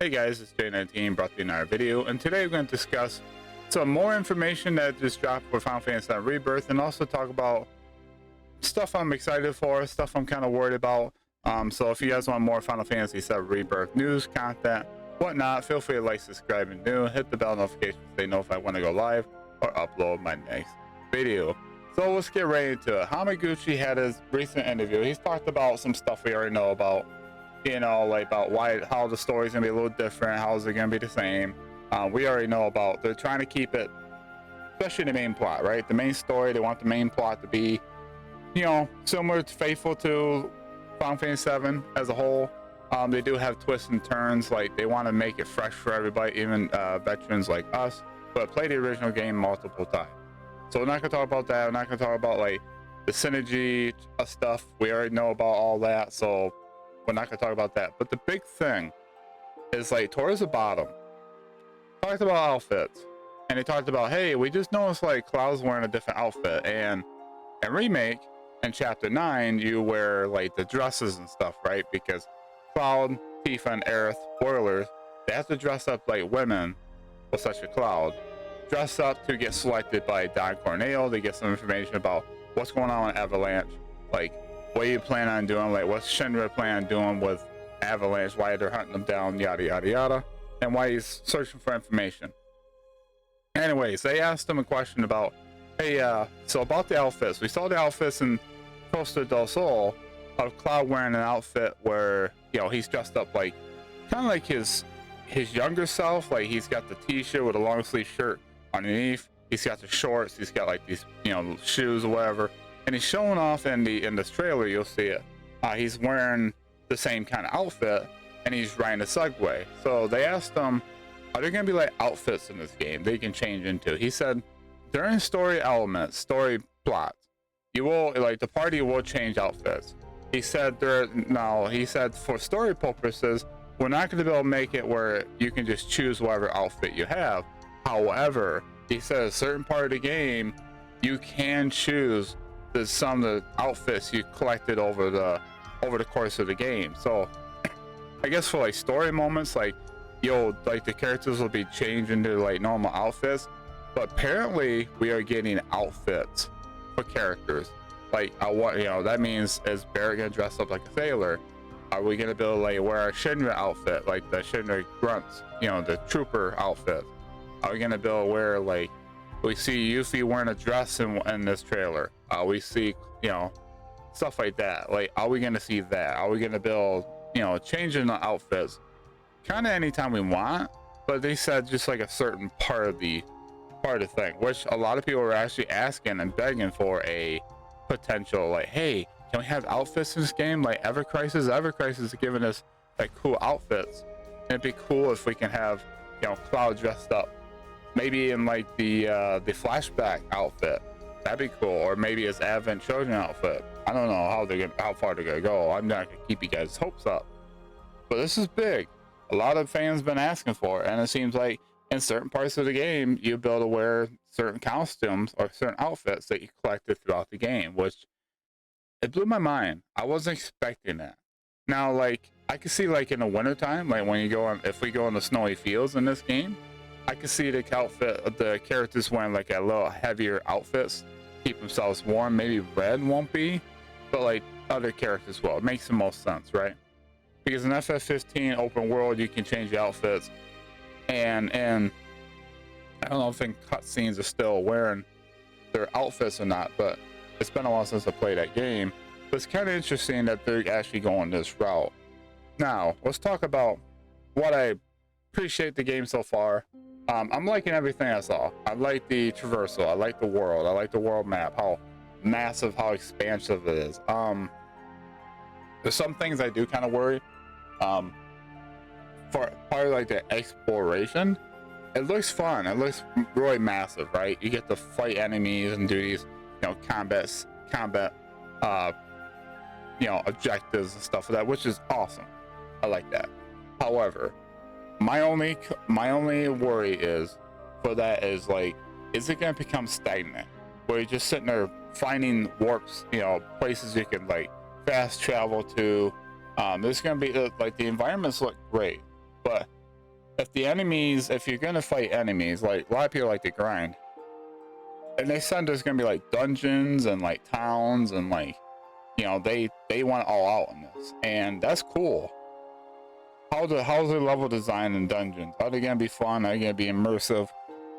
Hey guys, it's J19 brought to you another video, and today we're going to discuss some more information that just dropped for Final Fantasy VII Rebirth, and also talk about stuff I'm excited for, stuff I'm kind of worried about. So if you guys want more Final Fantasy VII Rebirth news, content, whatnot, feel free to like, subscribe, and hit the bell notification so they know if I want to go live or upload my next video. So let's get right into it. Hamaguchi had his recent interview. He's talked about some stuff we already know about. You know, like about how the story's gonna be a little different, how is it gonna be the same. We already know about, they're trying to keep it, especially the main plot, right? The main story, they want the main plot to be, you know, similar to, faithful to Final Fantasy VII as a whole. They do have twists and turns, like they want to make it fresh for everybody, even veterans like us, but play the original game multiple times. So we're not gonna talk about that. We're not gonna talk about like the synergy stuff. We already know about all that, so we're not gonna talk about that. But the big thing is, like, towards the bottom, talked about outfits, and they talked about, hey, we just noticed like Cloud's wearing a different outfit, and in Remake in chapter 9 you wear like the dresses and stuff, right? Because Cloud, Tifa, and Aerith, spoilers, they have to dress up like women for such a Cloud, dress up to get selected by Don Corneo to get some information about what's going on with Avalanche, like what you plan on doing, like what's Shinra plan on doing with Avalanche, why they're hunting them down, yada yada yada, and why he's searching for information. Anyways, they asked him a question about, hey, so about the outfits. We saw the outfits in Costa del Sol of Cloud wearing an outfit where, you know, he's dressed up like kind of like his younger self, like he's got the t-shirt with a long sleeve shirt underneath, he's got the shorts, he's got like these, you know, shoes or whatever, and he's showing off in this trailer. You'll see it. He's wearing the same kind of outfit, and he's riding a Segway. So they asked him, are there gonna be like outfits in this game they can change into? He said, during story elements, story plots, you will, like, the party will change outfits. He said he said for story purposes, we're not going to be able to make it where you can just choose whatever outfit you have. However, he said a certain part of the game, you can choose some of the outfits you collected over the course of the game. So I guess for like story moments, like the characters will be changed into like normal outfits, but apparently we are getting outfits for characters. Like you know, that means, is Barrett gonna dress up like a sailor? Are we gonna be able to like wear a Shinra outfit, like the Shinra grunts, you know, the trooper outfit? Are we gonna be able to wear, like, we see Yuffie wearing a dress in this trailer? We see, you know, stuff like that. Like, are we gonna see that? Are we gonna build, you know, changing the outfits kind of anytime we want? But they said just like a certain part of the thing, which a lot of people were actually asking and begging for a potential, like, hey, can we have outfits in this game like Ever Crisis? Ever Crisis is giving us like cool outfits, and it'd be cool if we can have, you know, Cloud dressed up, maybe in like the flashback outfit. That'd be cool. Or maybe his Advent Children outfit. I don't know how far they're gonna go. I'm not gonna keep you guys' hopes up, but this is big. A lot of fans been asking for it, and it seems like in certain parts of the game you'll be able to wear certain costumes or certain outfits that you collected throughout the game, which it blew my mind. I wasn't expecting that. Now, like, I could see like in the wintertime, like when you go on, if we go on the snowy fields in this game, I could see the outfit of the characters wearing like a little heavier outfits, keep themselves warm. Maybe red won't be, but like other characters will. It makes the most sense, right? Because in FF15 open world, you can change the outfits, and I don't know if in cutscenes are still wearing their outfits or not, but it's been a while since I played that game. But it's kind of interesting that they're actually going this route. Now, let's talk about what I appreciate the game so far. I'm liking everything I saw. I like the traversal. I like the world. I like the world map. How massive, how expansive it is. There's some things I do kind of worry. For part of like the exploration, it looks fun. It looks really massive, right? You get to fight enemies and do these, you know, combat you know, objectives and stuff like that, which is awesome. I like that. However, my only worry is for that is, like, is it gonna become stagnant where you're just sitting there finding warps, you know, places you can like fast travel to? There's gonna be like, the environments look great, but if the enemies, if you're gonna fight enemies, like a lot of people like to grind, and they said there's gonna be like dungeons and like towns and like, you know, they want it all out in this, and that's cool. How's the level design in dungeons? Are they gonna be fun? Are they gonna be immersive?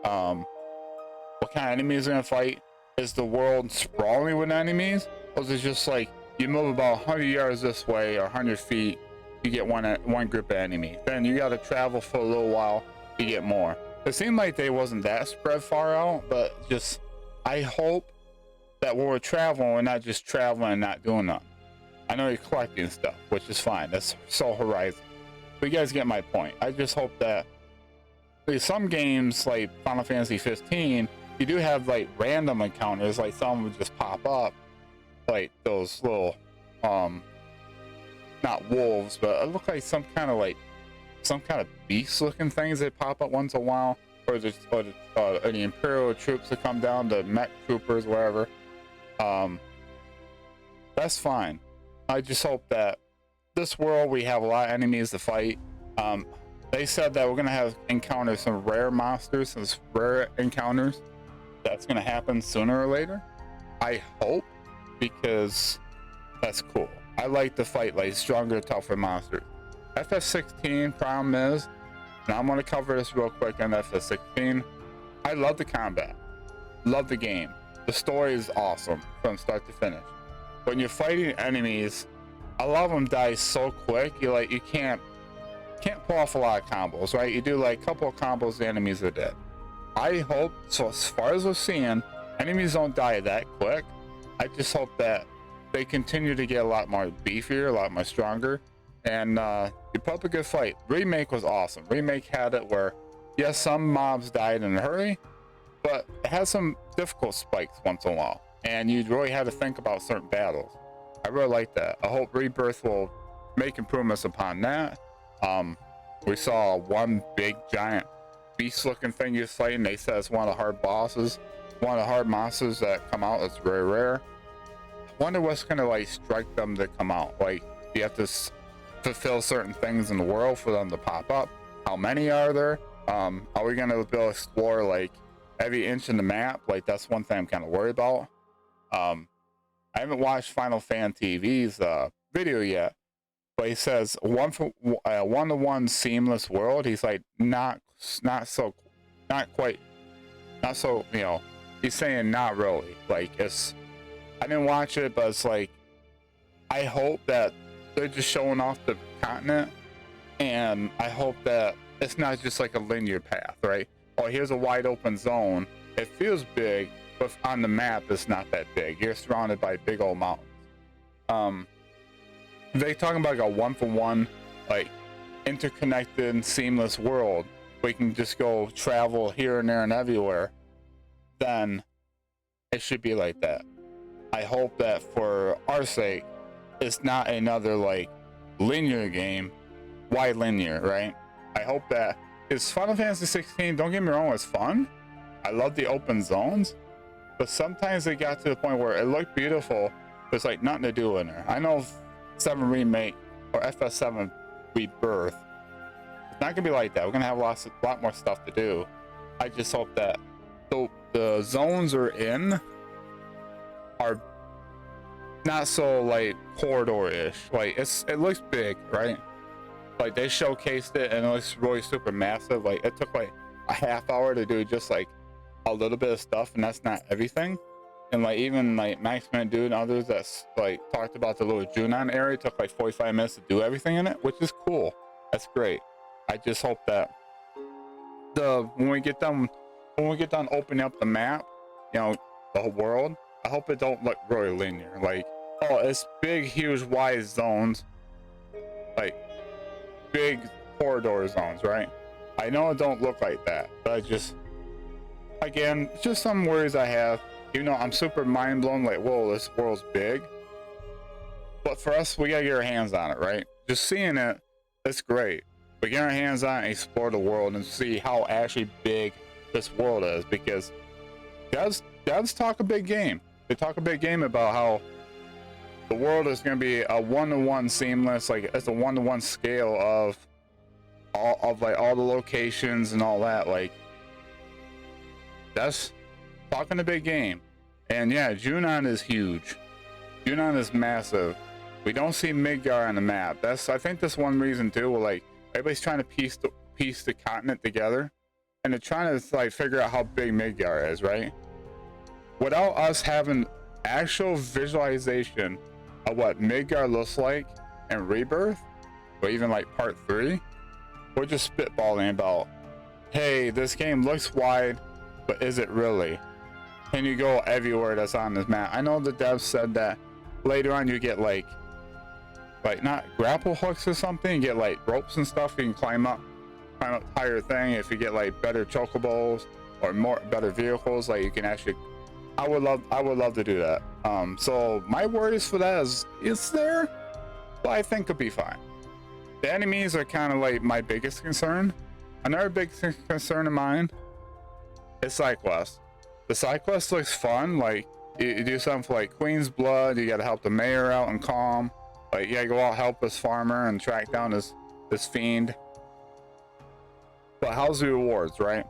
What kind of enemies are gonna fight? Is the world sprawling with enemies, or is it just like you move about 100 yards this way or 100 feet, you get one group of enemies? Then you got to travel for a little while to get more. It seemed like they wasn't that spread far out, but just I hope that when we're traveling, we're not just traveling and not doing nothing. I know you're collecting stuff, which is fine. That's so Horizon. But you guys get my point. I just hope that some games like Final Fantasy 15, you do have like random encounters, like some would just pop up, like those little not wolves, but it look like some kind of beast looking things that pop up once in a while, or the Imperial troops that come down, the mech troopers, whatever. That's fine. I just hope that this world we have a lot of enemies to fight. They said that we're gonna have encounters some rare monsters, some rare encounters. That's gonna happen sooner or later. I hope, because that's cool. I like to fight like stronger, tougher monsters. FF16 problem is, and I'm gonna cover this real quick on FF16. I love the combat, love the game. The story is awesome from start to finish. When you're fighting enemies, a lot of them die so quick. You can't pull off a lot of combos, right? You do like a couple of combos, the enemies are dead. I hope, so as far as we're seeing, enemies don't die that quick. I just hope that they continue to get a lot more beefier, a lot more stronger, and you put up a good fight. Remake was awesome. Remake had it where, yes, some mobs died in a hurry, but it had some difficult spikes once in a while, and you really had to think about certain battles. I really like that. I hope Rebirth will make improvements upon that. We saw one big giant beast looking thing you're fighting. They said it's one of the hard bosses, one of the hard monsters that come out. It's very rare. I wonder what's gonna like strike them to come out. Like, you have to fulfill certain things in the world for them to pop up. How many are there? Are we gonna be able to explore like every inch in the map? Like, that's one thing I'm kind of worried about. I haven't watched Final Fan TV's video yet, but he says one-to-one seamless world. He's like not so, you know, he's saying not really. Like, it's, I didn't watch it, but it's like, I hope that they're just showing off the continent, and I hope that it's not just like a linear path, right? Oh, here's a wide open zone. It feels big, but on the map it's not that big. You're surrounded by big old mountains. They talking about like a one-for-one, like interconnected, seamless world. We can just go travel here and there and everywhere. Then it should be like that. I hope that for our sake, it's not another like linear game. Why linear, right? I hope that it's Final Fantasy 16. Don't get me wrong, it's fun. I love the open zones, but sometimes they got to the point where it looked beautiful, but it's like nothing to do in there. I know 7 Remake or FF7 Rebirth, it's not gonna be like that. We're gonna have a lot more stuff to do. I just hope that the zones we're in are not so like corridor-ish. Like, it looks big, right? Like, they showcased it and it looks really super massive. Like, it took like a half hour to do just like a little bit of stuff, and that's not everything. And like, even like Maxman Dude and others that's like talked about the little Junon area, took like 45 minutes to do everything in it, which is cool. That's great. I just hope that when we get done opening up the map, you know, the whole world, I hope it don't look really linear. Like, oh, it's big, huge, wide zones, like big corridor zones, right? I know it don't look like that, but I just, again, just some worries I have. You know, I'm super mind blown, like, whoa, this world's big. But for us, we gotta get our hands on it, right? Just seeing it, it's great. But get our hands on it and explore the world and see how actually big this world is, because devs talk a big game. They talk a big game about how the world is going to be a one-to-one seamless, like it's a one-to-one scale of all the locations and all that. Like, that's talking a big game. And yeah, Junon is huge. Junon is massive. We don't see Midgar on the map. I think that's one reason too. Where, like, everybody's trying to piece the continent together, and they're trying to like figure out how big Midgar is, right? Without us having actual visualization of what Midgar looks like in Rebirth, or even like Part 3, we're just spitballing about, hey, this game looks wide, but is it really? Can you go everywhere that's on this map? I know the devs said that later on you get like not grapple hooks or something, you get like ropes and stuff, you can climb up higher thing. If you get like better chocobos or better vehicles, like you can actually, I would love to do that. So my worries for that is it's there, but I think it'll be fine. The enemies are kind of like my biggest concern. Another big concern of mine is side quests. The side quest looks fun. Like, you do something for like Queen's Blood, you gotta help the mayor out and calm. Like, you gotta go out, help this farmer and track down this fiend. But how's the rewards, right?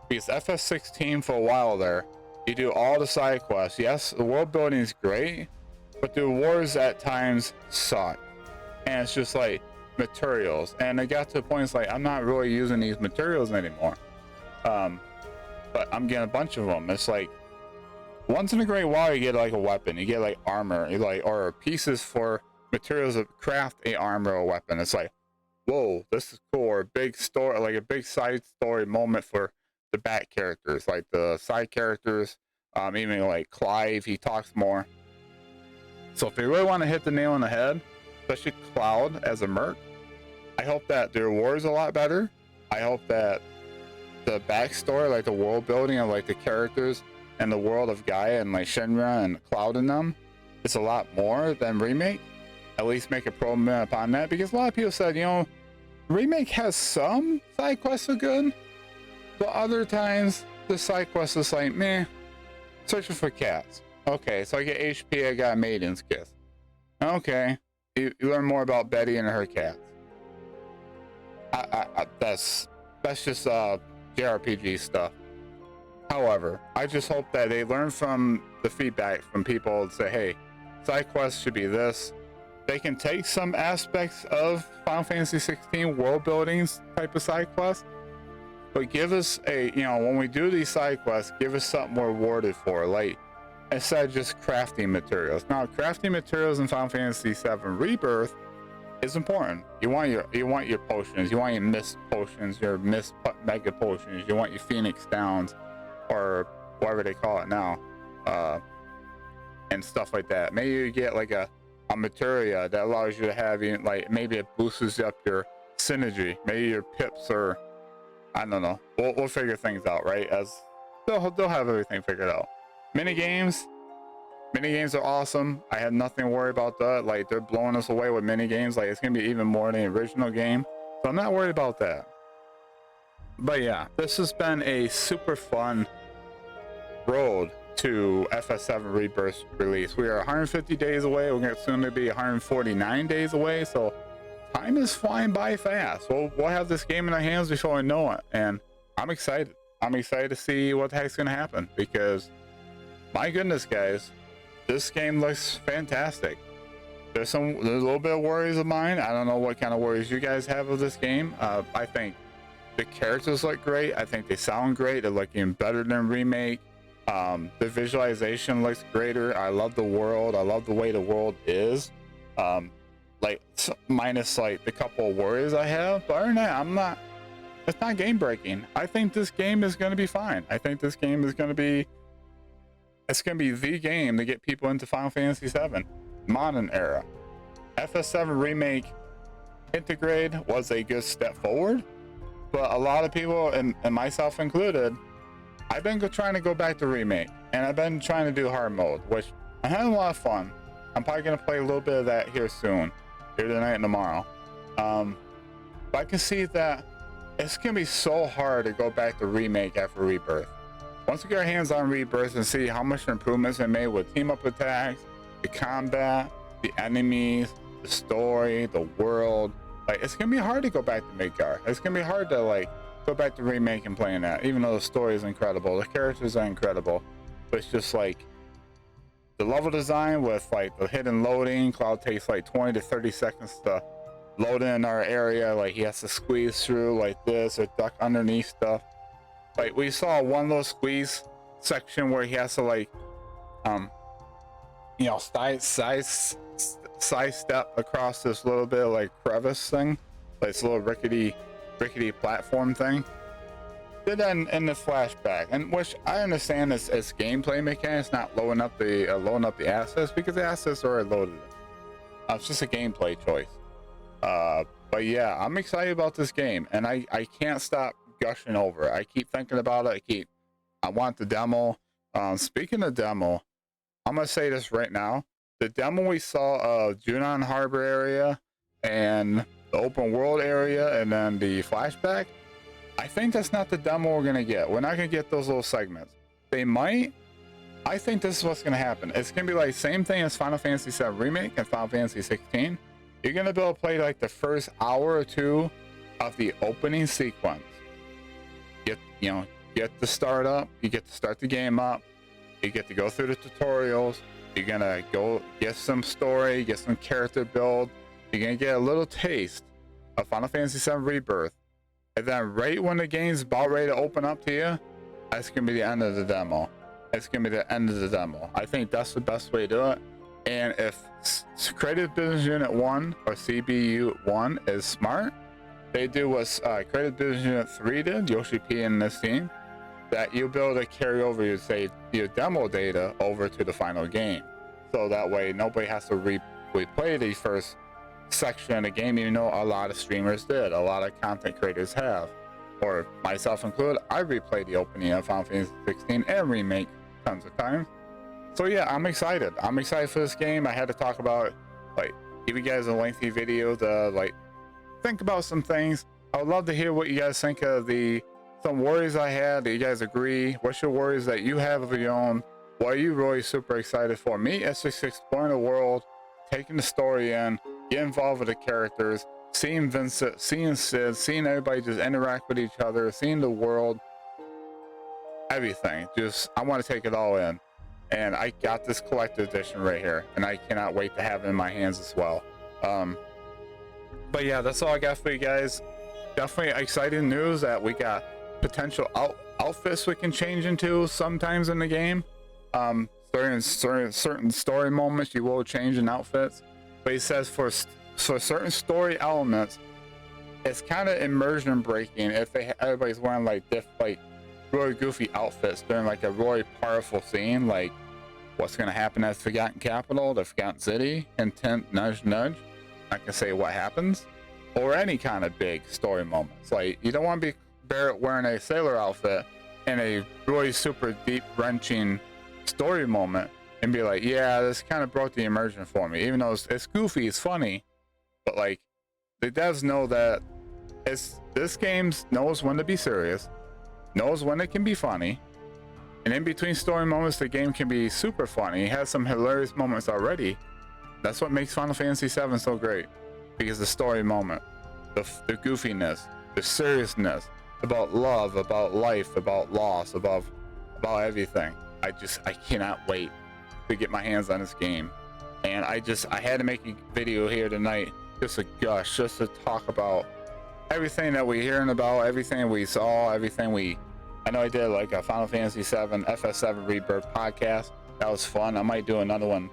Because FF16 for a while there, you do all the side quests. Yes, the world building is great, but the rewards at times suck. And it's just like materials. And it got to the point, it's like, I'm not really using these materials anymore. But I'm getting a bunch of them. It's like, once in a great while, you get like a weapon, you get like armor, you like, or pieces for materials that craft a armor or weapon. It's like, whoa, this is cool. Or a big story, like a big side story moment for the back characters, like the side characters. Even like Clive, he talks more. So if they really want to hit the nail on the head, especially Cloud as a merc, I hope that the rewards a lot better. I hope that the backstory, like the world building of like the characters and the world of Gaia and like Shinra and Cloud in them, is a lot more than Remake. At least make a promo upon that, because a lot of people said, you know, Remake has some side quests are good, but other times the side quest is like, meh. Searching for cats. Okay, so I get HP, I got a maiden's kiss. Okay, you learn more about Betty and her cats. That's just JRPG stuff. However, I just hope that they learn from the feedback from people and say, hey, side quests should be this. They can take some aspects of Final Fantasy 16 world buildings type of side quests, but give us a, you know, when we do these side quests, give us something we're rewarded for, like, instead of just crafting materials. Now, crafting materials in Final Fantasy 7 Rebirth is important. You want your potions, you want your mist potions, your mist mega potions, you want your Phoenix Downs, or whatever they call it now, and stuff like that. Maybe you get like a materia that allows you to have, like, maybe it boosts up your synergy. Maybe your pips, or I don't know. We'll figure things out, right? As they'll have everything figured out. Mini games are awesome. I have nothing to worry about that. Like, they're blowing us away with mini games. Like, it's gonna be even more than the original game, so I'm not worried about that. But yeah, this has been a super fun road to FF7 Rebirth release. We are 150 days away. We're going to soon to be 149 days away. So time is flying by fast. We'll have this game in our hands before we know it. And I'm excited. I'm excited to see what the heck's going to happen, because my goodness, guys, this game looks fantastic. There's a little bit of worries of mine. I don't know what kind of worries you guys have of this game. I think the characters look great. I think they sound great. They're looking better than Remake. The visualization looks greater. I love the world. I love the way the world is. Like, minus like the couple of worries I have, but other than that, it's not game breaking. I think this game is going to be fine. I think this game is going to be, it's going to be the game to get people into Final Fantasy 7 modern era. FF7 Remake Integrate was a good step forward, but a lot of people, and myself included, I've been trying to go back to Remake, and I've been trying to do hard mode, which I'm having a lot of fun. I'm probably going to play a little bit of that here soon, here tonight and tomorrow. But I can see that it's going to be so hard to go back to Remake after Rebirth. Once we get our hands on Rebirth and see how much improvements are made with team-up attacks, the combat, the enemies, the story, the world, Like, it's gonna be hard to go back to Midgar. It's gonna be hard to like go back to remake and playing that, even though the story is incredible, the characters are incredible, but it's just like the level design with like the hidden loading. Cloud takes like 20 to 30 seconds to load in our area. Like, he has to squeeze through like this or duck underneath stuff. Like, we saw one little squeeze section where he has to like you know, side step across this little bit of like crevice thing, like this little rickety platform thing. Did that in the flashback, and which I understand is gameplay mechanics, not loading up the assets, because the assets are already loaded. It's just a gameplay choice. But yeah, I'm excited about this game, and I can't stop gushing over it. I keep thinking about it. I want the demo. Speaking of demo, I'm gonna say this right now. The demo we saw of Junon Harbor area and the open world area and then the flashback, I think that's not the demo we're gonna get. We're not gonna get those little segments. They might. I think this is what's gonna happen. It's gonna be like same thing as Final Fantasy 7 Remake and Final Fantasy 16. You're gonna be able to play like the first hour or two of the opening sequence. Get the start up. You get to start the game up. You get to go through the tutorials. You're gonna go get some story, get some character build. You're gonna get a little taste of Final Fantasy 7 Rebirth. And then right when the game's about ready to open up to you, that's gonna be the end of the demo. It's gonna be the end of the demo. I think that's the best way to do it. And if Creative Business Unit 1 or CBU 1 is smart, they do what Creative Business Unit 3 did, Yoshi P and this team, that you'll be able to carry over your demo data over to the final game. So that way nobody has to replay the first section of the game, even though a lot of streamers did, a lot of content creators have, or myself included. I replayed the opening of Final Fantasy 16 and Remake tons of times. So yeah, I'm excited. I'm excited for this game. I had to talk about, like, give you guys a lengthy video to like think about some things. I would love to hear what you guys think of some worries I had. Do you guys agree? What's your worries that you have of your own? What are you really super excited for? Me, it's just exploring the world, taking the story in, get involved with the characters, seeing Vincent, seeing Sid, seeing everybody just interact with each other, seeing the world, everything. Just, I want to take it all in. And I got this collector edition right here, and I cannot wait to have it in my hands as well. But yeah, that's all I got for you guys. Definitely exciting news that we got potential outfits we can change into sometimes in the game. During certain story moments, you will change in outfits. But he says for certain story elements, it's kind of immersion breaking if everybody's wearing like really goofy outfits during like a really powerful scene, like what's going to happen at Forgotten Capital, the Forgotten City, Intent, Nudge Nudge. I can say what happens, or any kind of big story moments. Like, you don't want to be Barrett wearing a sailor outfit in a really super deep wrenching story moment and be like, yeah, this kind of broke the immersion for me, even though it's goofy, it's funny, but like the devs know that this game knows when to be serious, knows when it can be funny, and in between story moments the game can be super funny. It has some hilarious moments already. That's what makes Final Fantasy 7 so great, because the story moment, the goofiness, the seriousness about love, about life, about loss, about everything. I cannot wait to get my hands on this game. And I had to make a video here tonight just to gush, just to talk about everything that we're hearing about, everything we saw, I know I did like a Final Fantasy 7 FF7 Rebirth podcast. That was fun. I might do another one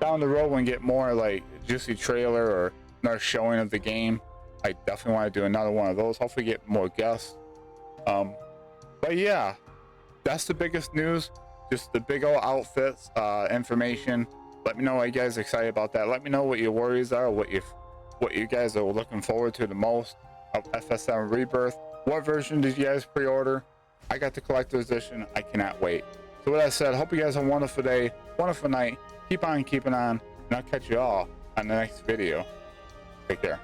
down the road and get more like juicy trailer or another showing of the game. I definitely want to do another one of those. Hopefully get more guests. But yeah, that's the biggest news. Just the big old outfits, information. Let me know what you guys are excited about that. Let me know what your worries are, what you guys are looking forward to the most of FF7 Rebirth. What version did you guys pre-order? I got the collector's edition. I cannot wait. So with that said, hope you guys have a wonderful day, wonderful night. Keep on keeping on, and I'll catch you all on the next video. Take care.